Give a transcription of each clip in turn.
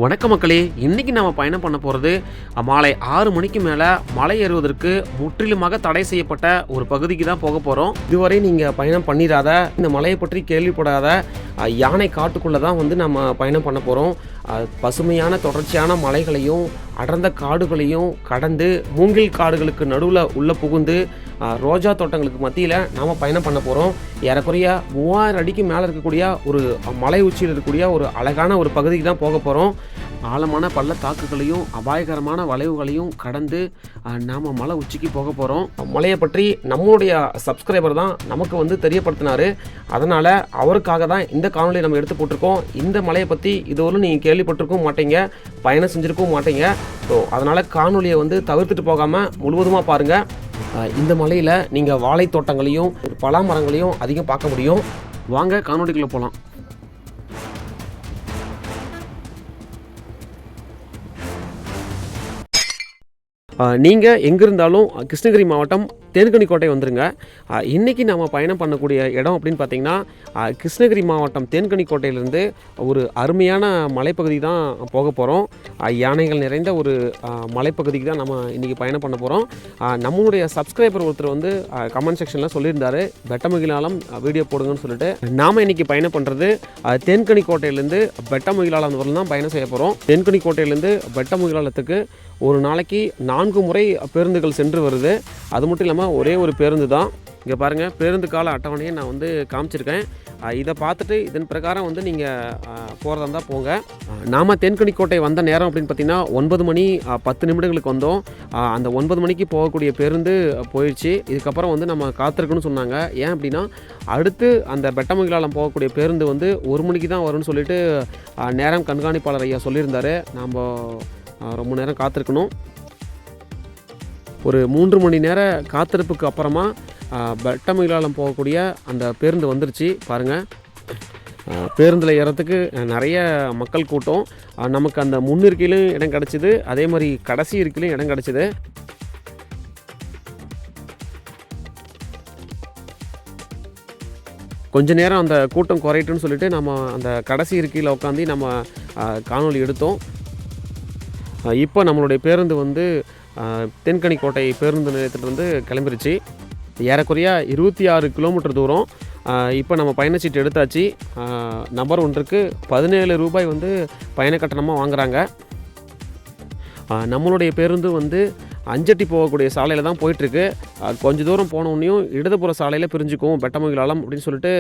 வணக்க மக்களே, இன்னைக்கு நம்ம பயணம் பண்ண போகிறது மாலை 6 மணிக்கு மேலே மலை ஏறுவதற்கு முற்றிலுமாக தடை செய்யப்பட்ட ஒரு பகுதிக்கு தான் போக போகிறோம். இதுவரை நீங்கள் பயணம் பண்ணிடாத, இந்த மலையை பற்றி கேள்விப்படாத யானை காட்டுக்குள்ளே தான் நம்ம பயணம் பண்ண போகிறோம். பசுமையான தொடர்ச்சியான மலைகளையும் அடர்ந்த காடுகளையும் கடந்து மூங்கில் காடுகளுக்கு நடுவில் உள்ளே புகுந்து ரோஜா தோட்டங்களுக்கு மத்தியில் நாம் பயணம் பண்ண போகிறோம். ஏறக்குறைய 3000 அடிக்கு மேலே இருக்கக்கூடிய ஒரு மலை உச்சியில் இருக்கக்கூடிய ஒரு அழகான ஒரு பகுதிக்கு தான் போக போகிறோம். ஆழமான பள்ளத்தாக்குகளையும் அபாயகரமான வளைவுகளையும் கடந்து நாம் மலை உச்சிக்கு போக போகிறோம். மலையை பற்றி நம்மளுடைய சப்ஸ்கிரைபர் தான் நமக்கு தெரியப்படுத்தினார். அதனால் அவருக்காக தான் இந்த காணொலியை நம்ம எடுத்து போட்டிருக்கோம். இந்த மலையை பற்றி இதுவரை நீங்கள் கேள்விப்பட்டிருக்கவும் மாட்டீங்க, பயணம் செஞ்சுருக்கவும் மாட்டீங்க. ஸோ அதனால் காணொலியை தவிர்த்துட்டு போகாமல் முழுவதுமாக பாருங்கள். இந்த மலையில் நீங்கள் வாழை தோட்டங்களையும் பலா மரங்களையும் அதிகம் பார்க்க முடியும். வாங்க காணொலிக்குள்ளே போகலாம். நீங்கள் எங்கே இருந்தாலும் கிருஷ்ணகிரி மாவட்டம் தேன்கனிக்கோட்டை வந்துருங்க. இன்றைக்கி நம்ம பயணம் பண்ணக்கூடிய இடம் அப்படின்னு பார்த்திங்கன்னா கிருஷ்ணகிரி மாவட்டம் தேன்கனிக்கோட்டையிலேருந்து ஒரு அருமையான மலைப்பகுதி தான் போக போகிறோம். யானைகள் நிறைந்த ஒரு மலைப்பகுதிக்கு தான் நம்ம இன்றைக்கி பயணம் பண்ண போகிறோம். நம்மளுடைய சப்ஸ்கிரைபர் ஒருத்தர் கமெண்ட் செக்ஷனில் சொல்லியிருந்தார், பெட்டமுகிலாலம் வீடியோ போடுங்கன்னு சொல்லிட்டு. நாம் இன்றைக்கி பயணம் பண்ணுறது தேன்கனிக்கோட்டையிலேருந்து பெட்டமுகிலாலம் வரலாம் தான் பயணம் செய்ய போகிறோம். தேன்கனிக்கோட்டையிலேருந்து பெட்டமுகிலாலத்துக்கு ஒரு நாளைக்கு 4 முறை பேருந்துகள் சென்று வருது. அது மட்டும் இல்லாமல் ஒரே ஒரு பேருந்து தான். இங்கே பாருங்கள், பேருந்து கால அட்டவணையை நான் காமிச்சிருக்கேன். இதை பார்த்துட்டு இதன் பிரகாரம் நீங்கள் போகிறதா இருந்தால் போங்க. நாம் தேன்கனிக்கோட்டை வந்த நேரம் அப்படின்னு பார்த்திங்கன்னா 9 மணி 10 நிமிடங்களுக்கு வந்தோம். அந்த 9 மணிக்கு போகக்கூடிய பேருந்து போயிடுச்சு. இதுக்கப்புறம் நம்ம காத்திருக்குன்னு சொன்னாங்க. ஏன் அப்படின்னா அடுத்து அந்த பெட்டமுகிலாலம் போகக்கூடிய பேருந்து 1 மணிக்கு தான் வரும்னு சொல்லிட்டு நேரம் கண்காணிப்பாளர் ஐயா சொல்லியிருந்தார். நாம் ரொம்ப நேரம் காத்திருக்கணும். ஒரு 3 மணி நேர காத்திருப்புக்கு அப்புறமா பெட்டமுகிலாலம் போகக்கூடிய அந்த பேருந்து வந்துருச்சு. பாருங்கள், பேருந்தில் ஏறத்துக்கு நிறைய மக்கள் கூட்டம். நமக்கு அந்த முன்னிருக்கையிலும் இடம் கிடச்சிது, அதே மாதிரி கடைசி இருக்கையிலும் இடம் கிடச்சிது. கொஞ்ச நேரம் அந்த கூட்டம் குறையட்டுன்னு சொல்லிட்டு நம்ம அந்த கடைசி இருக்கையில் உட்காந்து நம்ம காணொலி எடுத்தோம். இப்போ நம்மளுடைய பேருந்து தென்கனிக்கோட்டை பேருந்து நிலையத்திலிருந்து கிளம்பிருச்சு. ஏறக்குறைய 26 கிலோமீட்டர் தூரம். இப்போ நம்ம பயணச்சீட்டு எடுத்தாச்சு. நபர் ஒன்றுக்கு 17 ரூபாய் பயண கட்டணமாக வாங்குகிறாங்க. நம்மளுடைய பேருந்து அஞ்சட்டி போகக்கூடிய சாலையில் தான் போயிட்டுருக்கு. கொஞ்சம் தூரம் போனோன்னையும் இடதுபுற சாலையில் பிரிஞ்சுக்கும் பெட்டமுகிலாலம் அப்படின்னு சொல்லிட்டு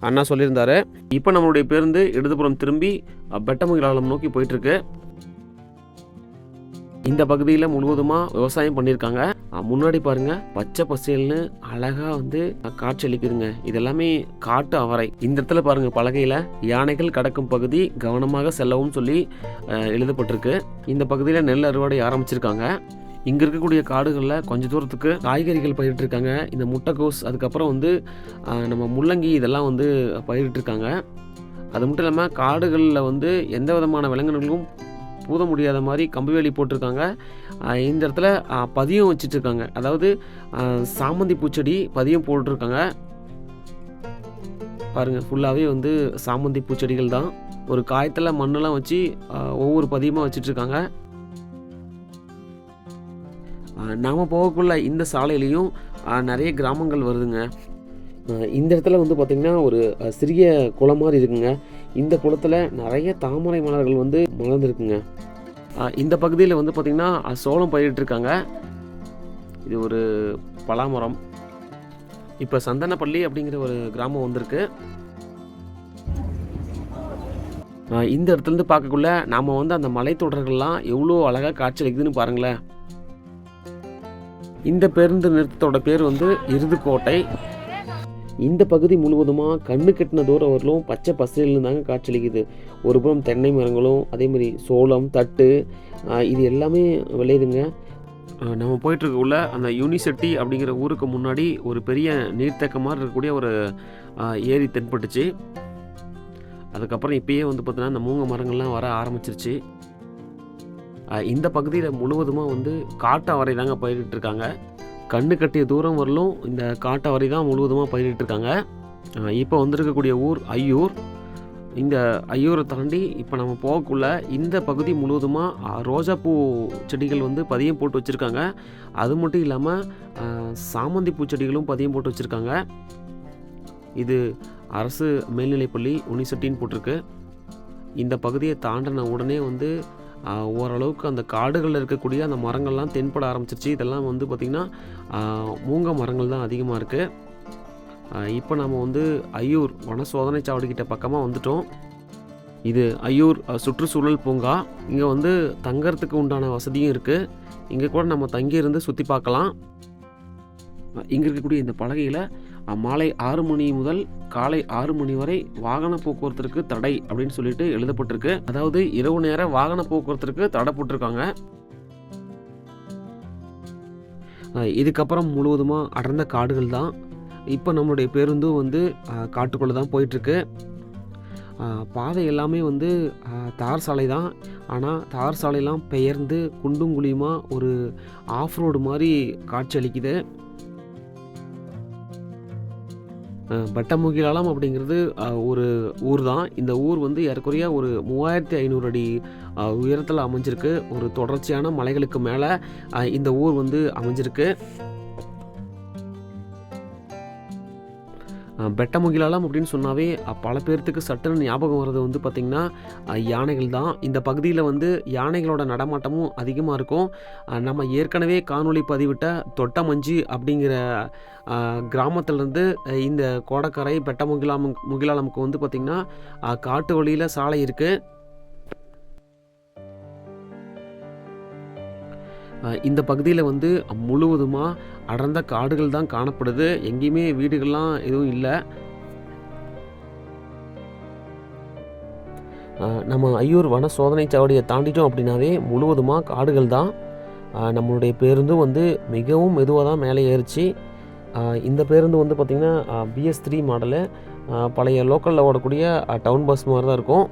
அண்ணா சொல்லியிருந்தார். இப்போ நம்மளுடைய பேருந்து இடதுபுறம் திரும்பி பெட்டமுகிலாலம் நோக்கி போயிட்டுருக்கு. இந்த பகுதியில் முழுவதுமாக விவசாயம் பண்ணியிருக்காங்க. முன்னாடி பாருங்கள், பச்சை பசேல்னு அழகாக காட்சியளிக்குதுங்க. இதெல்லாமே காட்டு அவரை. இந்த இடத்துல பாருங்கள், பலகையில் யானைகள் கடக்கும் பகுதி, கவனமாக செல்லவும் சொல்லி எழுதப்பட்டிருக்கு. இந்த பகுதியில் நெல் அறுவடை ஆரம்பிச்சிருக்காங்க. இங்கே இருக்கக்கூடிய காடுகளில் கொஞ்சம் தூரத்துக்கு காய்கறிகள் பயிரிட்டிருக்காங்க. இந்த முட்டைக்கோஸ், அதுக்கப்புறம் நம்ம முள்ளங்கி இதெல்லாம் பயிரிட்டிருக்காங்க. அது மட்டும் இல்லாமல் காடுகளில் எந்த விதமான விலங்கினங்களும் பூத முடியாத மாதிரி கம்பி வேலி போட்டிருக்காங்க. இந்த இடத்துல பதியம் வச்சிட்ருக்காங்க. அதாவது சாமந்தி பூச்செடி பதியம் போட்டிருக்காங்க. பாருங்கள், ஃபுல்லாகவே சாமந்தி பூச்செடிகள் தான். ஒரு காயத்தில் மண்ணெல்லாம் வச்சு ஒவ்வொரு பதியமாக வச்சிட்ருக்காங்க. நாம் போகக்குள்ள இந்த சாலையிலையும் நிறைய கிராமங்கள் வருதுங்க. இந்த இடத்துல பார்த்திங்கன்னா ஒரு சிறிய குளம் மாதிரி இருக்குங்க. இந்த குளத்தில் நிறைய தாமரை மலர்கள் மலர்ந்துருக்குங்க. இந்த பகுதியில் பார்த்திங்கன்னா சோளம் பயிரிட்டிருக்காங்க. இது ஒரு பலாமரம். இப்போ சந்தனப்பள்ளி அப்படிங்கிற ஒரு கிராமம் வந்திருக்கு. இந்த இடத்துலேருந்து பார்க்கக்குள்ள நாம் அந்த மலைத்தொடர்கள்லாம் எவ்வளோ அழகாக காட்சியளிக்குதுன்னு பாருங்களேன். இந்த பேருந்து நிறுத்தத்தோட பேர் இருதுக்கோட்டை. இந்த பகுதி முழுவதுமாக கண்ணு கட்டின தூரம் வரலும் பச்சை பசேல்னு தாங்க காட்சியளிக்குது. ஒரு புறம் தென்னை மரங்களும், அதே மாதிரி சோளம், தட்டு, இது எல்லாமே விளையுதுங்க. நம்ம போயிட்டுருக்குள்ள அந்த யூனிசெட்டி அப்படிங்கிற ஊருக்கு முன்னாடி ஒரு பெரிய நீர்த்தேக்க மாதிரி இருக்கக்கூடிய ஒரு ஏரி தென்பட்டுச்சு. அதுக்கப்புறம் இப்பயே பார்த்தீங்கன்னா இந்த மூங்க மரங்கள்லாம் வர ஆரம்பிச்சிருச்சு. இந்த பகுதியில் முழுவதுமாக காட்டு அவரை தாங்க பயிரிட்டிருக்காங்க. கண்ணு கட்டிய தூரம் வரலும் இந்த காட்டு அவரை தான் முழுவதுமாக பயிரிட்டிருக்காங்க. இப்போ வந்திருக்கக்கூடிய ஊர் ஐயூர். இந்த ஐயூரை தாண்டி இப்போ நம்ம போகக்குள்ள இந்த பகுதி முழுவதுமாக ரோஜாப்பூ செடிகள் வந்து பதியம் போட்டு வச்சுருக்காங்க. அது மட்டும் இல்லாமல் சாமந்தி பூச்செடிகளும் பதியம் போட்டு வச்சுருக்காங்க. இது அரசு மேல்நிலைப்பள்ளி உனிசட்டின்னு போட்டிருக்கு. இந்த பகுதியை தாண்டின உடனே வந்து ஓரளவுக்கு அந்த காடுகளில் இருக்கக்கூடிய அந்த மரங்கள்லாம் தென்பட ஆரம்பிச்சிருச்சு. இதெல்லாம் வந்து பார்த்திங்கன்னா மூங்க மரங்கள் தான் அதிகமாக இருக்குது. இப்போ நம்ம வந்து ஐயூர் வன சோதனை சாவடிக்கிட்ட பக்கமாக வந்துட்டோம். இது ஐயூர் சுற்றுச்சூழல் பூங்கா. இங்கே வந்து தங்கறதுக்கு உண்டான வசதியும் இருக்குது. இங்கே கூட நம்ம தங்கியிருந்து சுற்றி பார்க்கலாம். இங்கே இருக்கக்கூடிய இந்த பலகையில் மாலை 6 மணி முதல் காலை 6 மணி வரை வாகன போக்குவரத்திற்கு தடை அப்படின்னு சொல்லிட்டு எழுதப்பட்டிருக்கு. அதாவது இரவு நேர வாகன போக்குவரத்திற்கு தடை போட்டிருக்காங்க. இதுக்கப்புறம் முழுவதுமாக அடர்ந்த காடுகள் தான். இப்போ நம்மளுடைய பேருந்தும் வந்து காட்டுக்குள்ளே தான் போயிட்டுருக்கு. பாதை எல்லாமே வந்து தார் சாலை தான். ஆனால் தார் சாலையெல்லாம் பெயர்ந்து குண்டும் குழியுமாக ஒரு ஆஃப் ரோடு மாதிரி காட்சி அளிக்குது. பெட்டமுகிலாலம் அப்படிங்கிறது ஒரு ஊர் தான். இந்த ஊர் வந்து ஏறக்குறைய ஒரு 3500 அடி உயரத்தில் அமைஞ்சிருக்கு. ஒரு தொடர்ச்சியான மலைகளுக்கு மேலே இந்த ஊர் வந்து அமைஞ்சிருக்கு. பெட்டமுகிலாலம் அப்படின்னு சொன்னாவே பல பேர்த்துக்கு சட்டுன்னு ஞாபகம் வர்றது வந்து பார்த்திங்கன்னா யானைகள் தான். இந்த பகுதியில் வந்து யானைகளோட நடமாட்டமும் அதிகமாக இருக்கும். நம்ம ஏற்கனவே காணொளி பதிவிட்ட தொட்டமஞ்சி அப்படிங்கிற கிராமத்திலேருந்து இந்த கோடக்கரை முகிலாலமுக்கு வந்து பார்த்திங்கன்னா காட்டு வழியில் சாலை இருக்குது. இந்த பகுதியில் வந்து முழுவதுமாக அடர்ந்த காடுகள் தான் காணப்படுது. எங்கேயுமே வீடுகள்லாம் எதுவும் இல்லை. நம்ம ஐயூர் வன சோதனை சாவடியை தாண்டிட்டோம் அப்படின்னாவே முழுவதுமாக காடுகள் தான். நம்மளுடைய பேருந்தும் வந்து மிகவும் மெதுவாக தான் மேலே ஏறிச்சு. இந்த பேருந்து வந்து பார்த்திங்கன்னா BS3 மாடலு. பழைய லோக்கலில் ஓடக்கூடிய டவுன் பஸ் மாதிரி தான் இருக்கும்.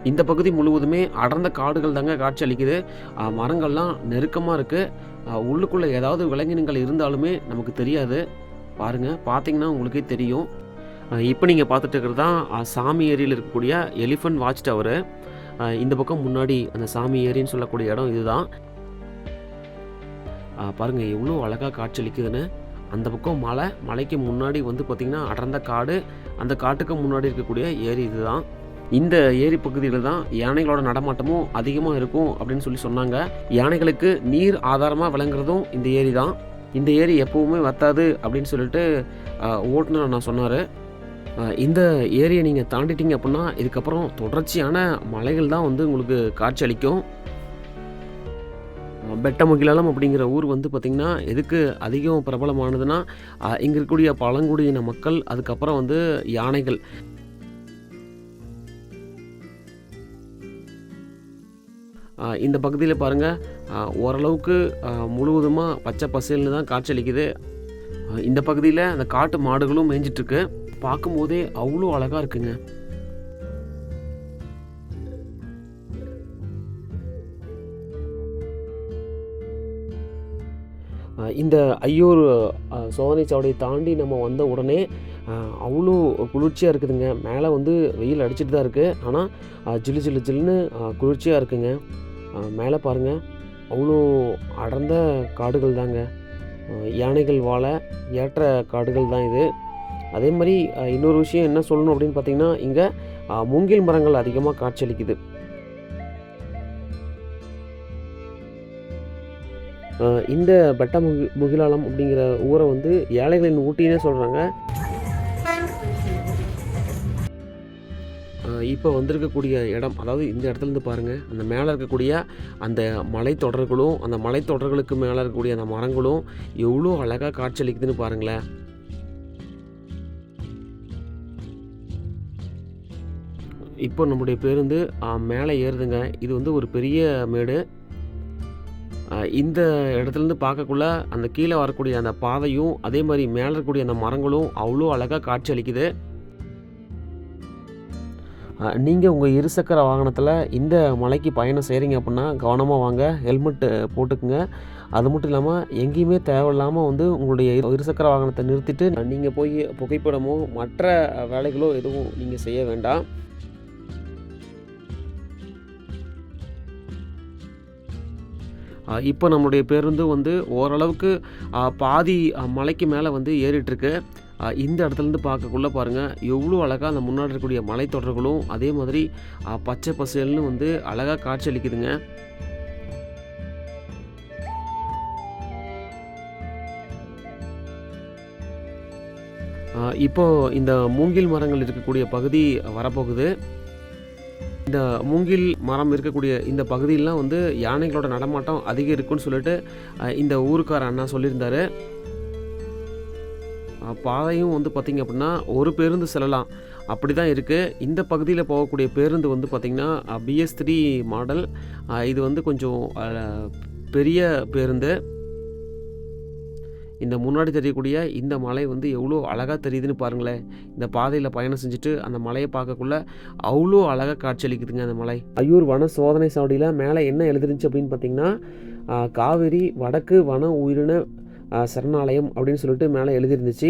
இந்த பகுதி முழுவதுமே அடர்ந்த காடுகள் தாங்க காட்சி அளிக்குது. மரங்கள்லாம் நெருக்கமாக இருக்குது. உள்ளுக்குள்ளே ஏதாவது விலங்கினங்கள் இருந்தாலுமே நமக்கு தெரியாது. பாருங்கள், பார்த்தீங்கன்னா உங்களுக்கே தெரியும். இப்போ நீங்கள் பார்த்துட்டு இருக்கிறது தான் சாமி ஏரியில் இருக்கக்கூடிய எலிஃபண்ட் வாட்ச் டவரு. இந்த பக்கம் முன்னாடி அந்த சாமி ஏரின்னு சொல்லக்கூடிய இடம் இதுதான். பாருங்கள் எவ்வளோ அழகாக காட்சி அளிக்குதுன்னு. அந்த பக்கம் மலைக்கு முன்னாடி வந்து பார்த்திங்கன்னா அடர்ந்த காடு. அந்த காட்டுக்கு முன்னாடி இருக்கக்கூடிய ஏரி இதுதான். இந்த ஏரி பகுதியில் தான் யானைகளோட நடமாட்டமும் அதிகமாக இருக்கும் அப்படின்னு சொல்லி சொன்னாங்க. யானைகளுக்கு நீர் ஆதாரமாக விளங்குறதும் இந்த ஏரி தான். இந்த ஏரி எப்போவுமே வத்தாது அப்படின்னு சொல்லிட்டு ஓட்டுநர் நான் சொன்னார். இந்த ஏரியை நீங்கள் தாண்டிட்டீங்க அப்படின்னா இதுக்கப்புறம் தொடர்ச்சியான மலைகள் தான் வந்து உங்களுக்கு காட்சி அளிக்கும். பெட்டமுகிலாலம் அப்படிங்கிற ஊர் வந்து பார்த்திங்கன்னா எதுக்கு அதிகம் பிரபலமானதுன்னா இங்கே இருக்கக்கூடிய பழங்குடியின மக்கள், அதுக்கப்புறம் வந்து யானைகள். இந்த பகுதியில் பாருங்கள் ஓரளவுக்கு முழுவதுமாக பச்சை பசேல்னு தான் காட்சியளிக்குது. இந்த பகுதியில் அந்த காட்டு மாடுகளும் மேய்ஞ்சிட்ருக்கு. பார்க்கும்போதே அவ்வளோ அழகாக இருக்குங்க. இந்த ஐயூர் சோதனை சாவடியை தாண்டி நம்ம வந்த உடனே அவ்வளோ குளிர்ச்சியாக இருக்குதுங்க. மேலே வந்து வெயில் அடிச்சுட்டு தான் இருக்குது. ஆனால் ஜில்லு ஜில்லு ஜில்லுன்னு குளிர்ச்சியாக இருக்குங்க. மேலே பாருங்கள் அவ்வளோ அடர்ந்த காடுகள் தாங்க. யானைகள் வாழ ஏற்ற காடுகள் தான் இது. அதே மாதிரி இன்னொரு விஷயம் என்ன சொல்லணும் அப்படின்னு பார்த்தீங்கன்னா இங்கே மூங்கில் மரங்கள் அதிகமாக காட்சியளிக்குது. இந்த பெட்டமுகிலாலம் அப்படிங்கிற ஊரை வந்து ஏழைகளின் ஊட்டினே சொல்கிறாங்க. இப்போ வந்திருக்கக்கூடிய இடம், அதாவது இந்த இடத்துலேருந்து பாருங்கள், அந்த மேலே இருக்கக்கூடிய அந்த மலைத்தொடர்களும் அந்த மலைத்தொடர்களுக்கு மேலே இருக்கக்கூடிய அந்த மரங்களும் எவ்வளோ அழகாக காட்சியளிக்குதுன்னு பாருங்களேன். இப்போ நம்முடைய பேருந்து மேலே ஏறுதுங்க. இது வந்து ஒரு பெரிய மேடு. இந்த இடத்துலேருந்து பார்க்கக்குள்ள அந்த கீழே வரக்கூடிய அந்த பாதையும் அதே மாதிரி மேலே இருக்கக்கூடிய அந்த மரங்களும் அவ்வளோ அழகாக காட்சி அளிக்குது. நீங்கள் உங்கள் இருசக்கர வாகனத்தில் இந்த மலைக்கு பயணம் செய்கிறீங்க அப்படின்னா கவனமாக வாங்க, ஹெல்மெட்டு போட்டுக்குங்க. அது மட்டும் இல்லாமல் எங்கேயுமே தேவையில்லாமல் வந்து உங்களுடைய இருசக்கர வாகனத்தை நிறுத்திட்டு நீங்கள் போய் புகைப்படமோ மற்ற வேலைகளோ எதுவும் நீங்கள் செய்ய வேண்டாம். இப்போ நம்முடைய பேருந்து வந்து ஓரளவுக்கு பாதி மலைக்கு மேலே வந்து ஏறிட்டுருக்கு. இந்த இடத்துலேருந்து பார்க்கக்குள்ள பாருங்கள் எவ்வளோ அழகாக அந்த முன்னாடி இருக்கக்கூடிய மலைத்தொடர்களும் அதே மாதிரி பச்சை பசேல்னு வந்து அழகாக காட்சியளிக்குதுங்க. இப்போது இந்த மூங்கில் மரங்கள் இருக்கக்கூடிய பகுதி வரப்போகுது. இந்த மூங்கில் மரம் இருக்கக்கூடிய இந்த பகுதியிலாம் வந்து யானைகளோட நடமாட்டம் அதிகம் இருக்குன்னு சொல்லிட்டு இந்த ஊருக்கார அண்ணா சொல்லியிருந்தார். பாதையும் வந்து பார்த்திங்க அப்படின்னா ஒரு பேருந்து செல்லலாம் அப்படி தான் இருக்குது. இந்த பகுதியில் போகக்கூடிய பேருந்து வந்து பார்த்திங்கன்னா BS3 மாடல். இது வந்து கொஞ்சம் பெரிய பேருந்து. இந்த முன்னாடி தெரியக்கூடிய இந்த மலை வந்து எவ்வளோ அழகாக தெரியுதுன்னு பாருங்களேன். இந்த பாதையில் பயணம் செஞ்சுட்டு அந்த மலையை பார்க்கக்குள்ள அவ்வளோ அழகாக காட்சியளிக்குதுங்க அந்த மலை. ஐயூர் வன சோதனை சாவடியில் மேலே என்ன எழுதிருந்துச்சு அப்படின்னு பார்த்தீங்கன்னா காவிரி வடக்கு வன உயிரின சரணாலயம் அப்படின்னு சொல்லிட்டு மேலே எழுதிருந்துச்சு.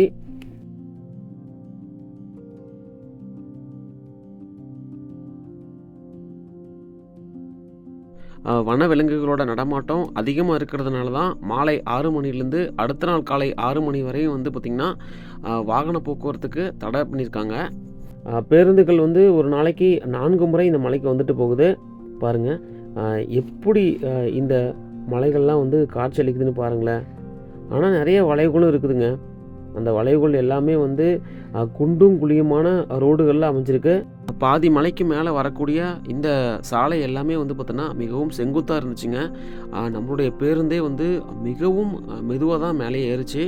வன விலங்குகளோட நடமாட்டம் அதிகமாக இருக்கிறதுனால தான் மாலை 6 மணிலேருந்து அடுத்த நாள் காலை 6 மணி வரையும் வந்து பார்த்திங்கன்னா வாகன போக்குவரத்துக்கு தடை பண்ணியிருக்காங்க. பேருந்துகள் வந்து ஒரு நாளைக்கு 4 முறை இந்த மலைக்கு வந்துட்டு போகுது. பாருங்கள் எப்படி இந்த மலைகள்லாம் வந்து காட்சியளிக்குதுன்னு பாருங்களேன். ஆனால் நிறைய வளைவுகளும் இருக்குதுங்க. அந்த வளைவுகள் எல்லாமே வந்து குண்டும் குழியுமான ரோடுகளில் அமைஞ்சிருக்கு. பாதி மலைக்கு மேலே வரக்கூடிய இந்த சாலை எல்லாமே வந்து பார்த்தோன்னா மிகவும் செங்குத்தாக இருந்துச்சுங்க. நம்மளுடைய பேருந்தே வந்து மிகவும் மெதுவாக தான் மேலே ஏறிச்சு.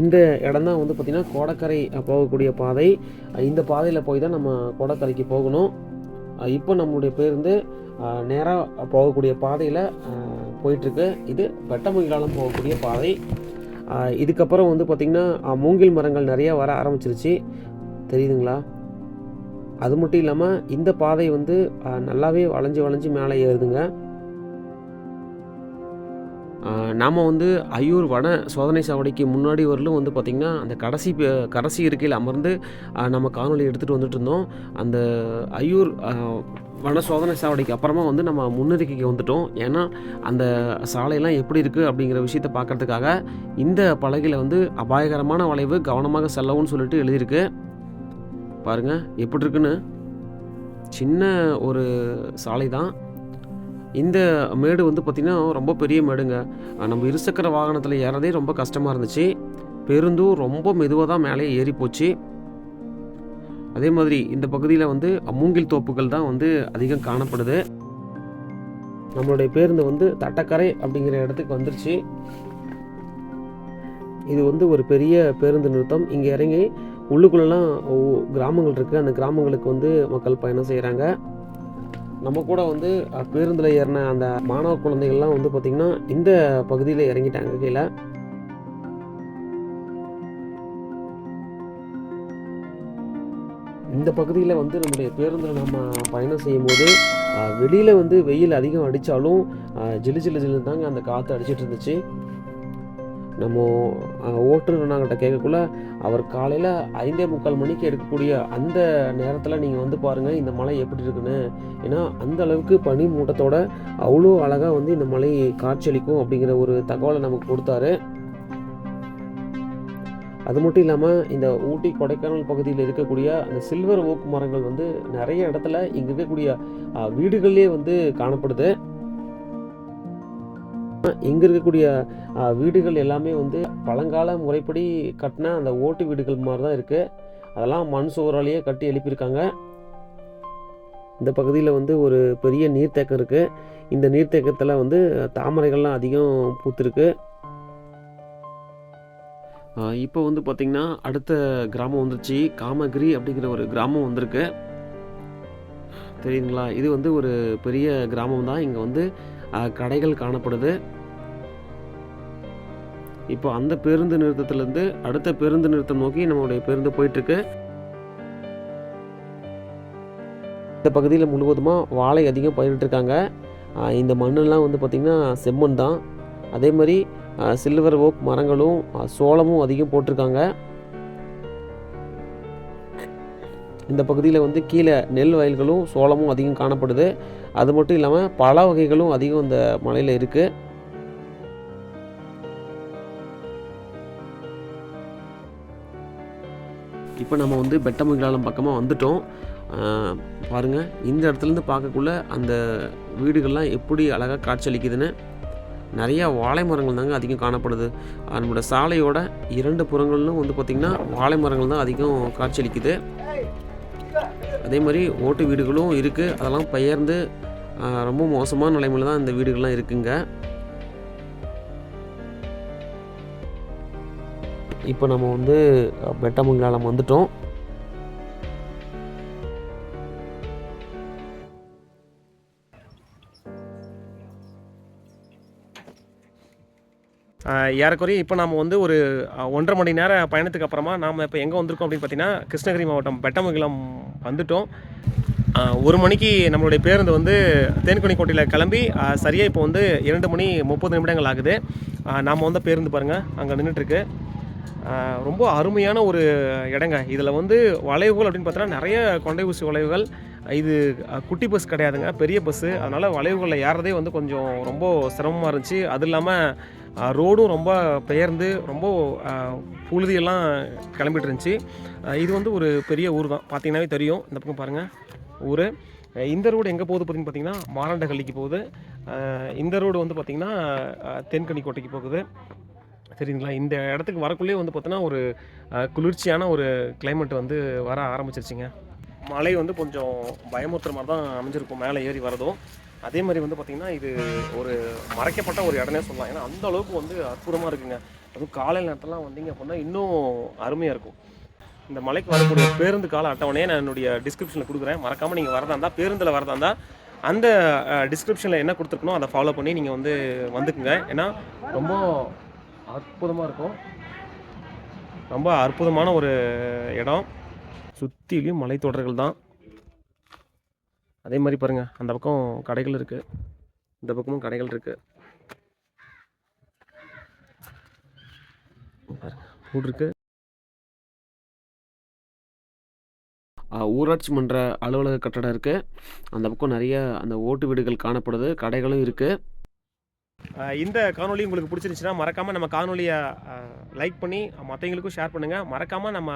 இந்த இடம் தான் வந்து பார்த்திங்கன்னா கோடக்கரை போகக்கூடிய பாதை. இந்த பாதையில் போய் தான் நம்ம கோடக்கரைக்கு போகணும். இப்போ நம்மளுடைய பேருந்து நேராக போகக்கூடிய பாதையில் போயிட்டுருக்கு. இது வெட்டமங்கலம் போகக்கூடிய பாதை. இதுக்கப்புறம் வந்து பார்த்திங்கன்னா மூங்கில் மரங்கள் நிறையா வர ஆரம்பிச்சிருச்சு, தெரியுதுங்களா? அது மட்டும் இல்லாமல் இந்த பாதை வந்து நல்லாவே வளைஞ்சு மேலே ஏறுதுங்க. நாம் வந்து ஐயூர் வன சோதனை சாவடிக்கு முன்னாடி வரலும் வந்து பார்த்திங்கன்னா அந்த கடைசி இருக்கையில் அமர்ந்து நம்ம காணொலி எடுத்துகிட்டு வந்துட்டு இருந்தோம். அந்த ஐயூர் வன சோதனை சாவடிக்கு அப்புறமா வந்து நம்ம முன்னறிக்கைக்கு வந்துட்டோம். ஏன்னா அந்த சாலையெல்லாம் எப்படி இருக்குது அப்படிங்கிற விஷயத்தை பார்க்குறதுக்காக இந்த பலகையில் வந்து அபாயகரமான வளைவு, கவனமாக செல்லவும்னு சொல்லிட்டு எழுதியிருக்கு. பாருங்கள் எப்படி இருக்குன்னு. சின்ன ஒரு சாலை தான். இந்த மேடு வந்து பார்த்திங்கன்னா ரொம்ப பெரிய மேடுங்க. நம்ம இருசக்கர வாகனத்தில் ஏறதே ரொம்ப கஷ்டமாக இருந்துச்சு. பேருந்தும் ரொம்ப மெதுவாக தான் மேலே ஏறி போச்சு. அதே மாதிரி இந்த பகுதியில் வந்து மூங்கில் தோப்புகள் தான் வந்து அதிகம் காணப்படுது. நம்மளுடைய பேருந்து வந்து தட்டக்கரை அப்படிங்கிற இடத்துக்கு வந்துருச்சு. இது வந்து ஒரு பெரிய பேருந்து நிறுத்தம். இங்கே இறங்கி உள்ளுக்குள்ளெல்லாம் கிராமங்கள் இருக்குது. அந்த கிராமங்களுக்கு வந்து மக்கள் பயணம் செய்கிறாங்க. நம்ம கூட வந்து பேருந்தில் ஏறின அந்த மாணவ குழந்தைகள்லாம் வந்து பார்த்திங்கன்னா இந்த பகுதியில் இறங்கிட்டாங்க கீழே. இந்த பகுதியில் வந்து நம்முடைய பேருந்தில் நம்ம பயணம் செய்யும்போது வெளியில் வந்து வெயில் அதிகம் அடித்தாலும் ஜில்லு தாங்க அந்த காற்று அடிச்சிட்டு இருந்துச்சு. நம்ம ஓட்டுநர் நாங்கிட்ட கேட்கக்குள்ள அவர் காலையில் 5:45 மணிக்கு எடுக்கக்கூடிய அந்த நேரத்தில் நீங்கள் வந்து பாருங்கள் இந்த மலை எப்படி இருக்குன்னு. ஏன்னா அந்த அளவுக்கு பனி மூட்டத்தோட அவ்வளோ அழகாக வந்து இந்த மலை காட்சியளிக்கும் அப்படிங்கிற ஒரு தகவலை நமக்கு கொடுத்தாரு. அது மட்டும் இல்லாமல் இந்த ஊட்டி கொடைக்கானல் பகுதியில் இருக்கக்கூடிய அந்த சில்வர் ஓக் மரங்கள் வந்து நிறைய இடத்துல இங்கே இருக்கக்கூடிய வீடுகள்லேயே வந்து காணப்படுது. இங்கே இருக்கக்கூடிய வீடுகள் எல்லாமே வந்து பழங்கால முறைப்படி கட்டின அந்த ஓட்டு வீடுகள் மாதிரி தான் இருக்குது. அதெல்லாம் மண் சுவராலேயே கட்டி எழுப்பியிருக்காங்க. இந்த பகுதியில் வந்து ஒரு பெரிய நீர்த்தேக்கம் இருக்குது. இந்த நீர்த்தேக்கத்தில் வந்து தாமரைகள்லாம் அதிகம் பூத்துருக்கு. இப்போ வந்து பார்த்திங்கன்னா அடுத்த கிராமம் வந்துருச்சு. காமகிரி அப்படிங்கிற ஒரு கிராமம் வந்திருக்கு, தெரியுங்களா? இது வந்து ஒரு பெரிய கிராமம் தான். இங்கே வந்து கடைகள் காணப்படுது. இப்போ அந்த பேருந்து நிறுத்தத்திலேருந்து அடுத்த பேருந்து நிறுத்தம் நோக்கி நம்மளுடைய பேருந்து போயிட்டுருக்கு. இந்த பகுதியில் முழுவதுமாக வாழை அதிகம் பயிரிட்டிருக்காங்க. இந்த மண்ணெல்லாம் வந்து பார்த்திங்கன்னா செம்மண் தான். அதே மாதிரி சில்வர் ஓக் மரங்களும் சோளமும் அதிகம் போட்டிருக்காங்க. இந்த பகுதியில் வந்து கீழே நெல் வயல்களும் சோளமும் அதிகம் காணப்படுது. அது மட்டும் இல்லாமல் பல வகைகளும் அதிகம் இந்த மலையில் இருக்குது. இப்போ நம்ம வந்து பெட்டமங்கலம் பக்கமாக வந்துட்டோம். பாருங்கள், இந்த இடத்துலேருந்து பார்க்கக்குள்ள அந்த வீடுகள்லாம் எப்படி அழகாக காட்சியளிக்குதுன்னு. நிறையா வாழை மரங்கள் தாங்க அதிகம் காணப்படுது. நம்மளோட சாலையோட 2 புறங்களிலும் வந்து பார்த்திங்கன்னா வாழை மரங்கள் தான் அதிகம் காட்சியளிக்குது. அதே மாதிரி ஓட்டு வீடுகளும் இருக்குது. அதெல்லாம் பெயர்ந்து ரொம்ப மோசமான நிலைமையில் தான் இந்த வீடுகள்லாம் இருக்குங்க. இப்போ நம்ம வந்து பெட்டமங்கலம் வந்துட்டோம். ஏறக்குறைய இப்போ நாம் வந்து ஒரு 1.5 மணி நேர பயணத்துக்கு அப்புறமா நாம் இப்போ எங்கே வந்திருக்கோம் அப்படின்னு பார்த்தீங்கன்னா, கிருஷ்ணகிரி மாவட்டம் பெட்டமங்கலம் வந்துவிட்டோம். 1 மணிக்கு நம்மளுடைய பேருந்து வந்து தேன்கனிக்கோட்டையில் கிளம்பி சரியாக இப்போ வந்து 2 மணி 30 நிமிடங்கள் ஆகுது. நாம் வந்த பேருந்து பாருங்கள் அங்கே நின்றுட்டுருக்கு. ரொம்ப அருமையான ஒரு இடங்க. இதில் வந்து வளைவுகள் அப்படின்னு பார்த்தோன்னா நிறைய கொண்டை ஊசி வளைவுகள். இது குட்டி பஸ் கிடையாதுங்க, பெரிய பஸ்ஸு. அதனால் வளைவுகளில் ஏறதே வந்து கொஞ்சம் ரொம்ப சிரமமாக இருந்துச்சு. அது இல்லாமல் ரோடும் ரொம்ப பெயர்ந்து ரொம்ப புழுதியெல்லாம் கிளம்பிட்டு இருந்துச்சு. இது வந்து ஒரு பெரிய ஊர் தான், பார்த்தீங்கன்னாவே தெரியும். இந்த பக்கம் பாருங்கள் ஊர். இந்த ரோடு எங்கே போகுது பார்த்தீங்கன்னா மாரண்டகல்லிக்கு போகுது. இந்த ரோடு வந்து பார்த்திங்கன்னா தென்கனிக்கோட்டைக்கு போகுது. சரிங்களா? இந்த இடத்துக்கு வரக்குள்ளேயே வந்து பார்த்தோன்னா ஒரு குளிர்ச்சியான ஒரு கிளைமேட் வந்து வர ஆரம்பிச்சிருச்சுங்க. மழை வந்து கொஞ்சம் பயமுறுத்துற மாதிரி தான் அமைஞ்சிருக்கும் மேலே ஏறி வரதும். அதே மாதிரி வந்து பார்த்திங்கன்னா இது ஒரு மறைக்கப்பட்ட ஒரு இடனே சொல்லலாம். ஏன்னா அந்த அளவுக்கு வந்து அற்புதமாக இருக்குங்க. அதுவும் காலை நேரத்தெல்லாம் வந்தீங்க அப்படின்னா இன்னும் அருமையாக இருக்கும். இந்த மலைக்கு வரக்கூடிய பேருந்து கால அட்டவணையை நான் என்னுடைய டிஸ்கிரிப்ஷனில் கொடுக்குறேன். மறக்காமல் நீங்கள் வரதா இருந்தால், பேருந்தில் வரதா இருந்தால் அந்த டிஸ்கிரிப்ஷனில் என்ன கொடுத்துருக்கணும் அதை ஃபாலோ பண்ணி நீங்கள் வந்து வந்துக்குங்க. ஏன்னா ரொம்ப அற்புதமாக இருக்கும். ரொம்ப அற்புதமான ஒரு இடம். சுற்றிலையும் மலைத்தொடர்கள் தான். அதே மாதிரி பாருங்கள், அந்த பக்கம் கடைகள் இருக்குது, இந்த பக்கமும் கடைகள் இருக்குது. ஊர் இருக்குது. ஊராட்சி மன்ற அலுவலக கட்டடம் இருக்குது. அந்த பக்கம் நிறைய அந்த ஓட்டு வீடுகள் காணப்படுது, கடைகளும் இருக்குது. இந்த காணொலி உங்களுக்கு பிடிச்சிருந்துச்சுன்னா மறக்காமல் நம்ம காணொலியை லைக் பண்ணி மற்றவங்களுக்கும் ஷேர் பண்ணுங்கள். மறக்காமல் நம்ம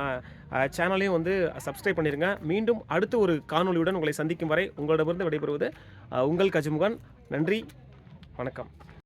சேனலையும் வந்து சப்ஸ்கிரைப் பண்ணிடுங்க. மீண்டும் அடுத்து ஒரு காணொலியுடன் உங்களை சந்திக்கும் வரை உங்களிடமிருந்து விடைபெறுவது உங்கள் கஜமுகன். நன்றி, வணக்கம்.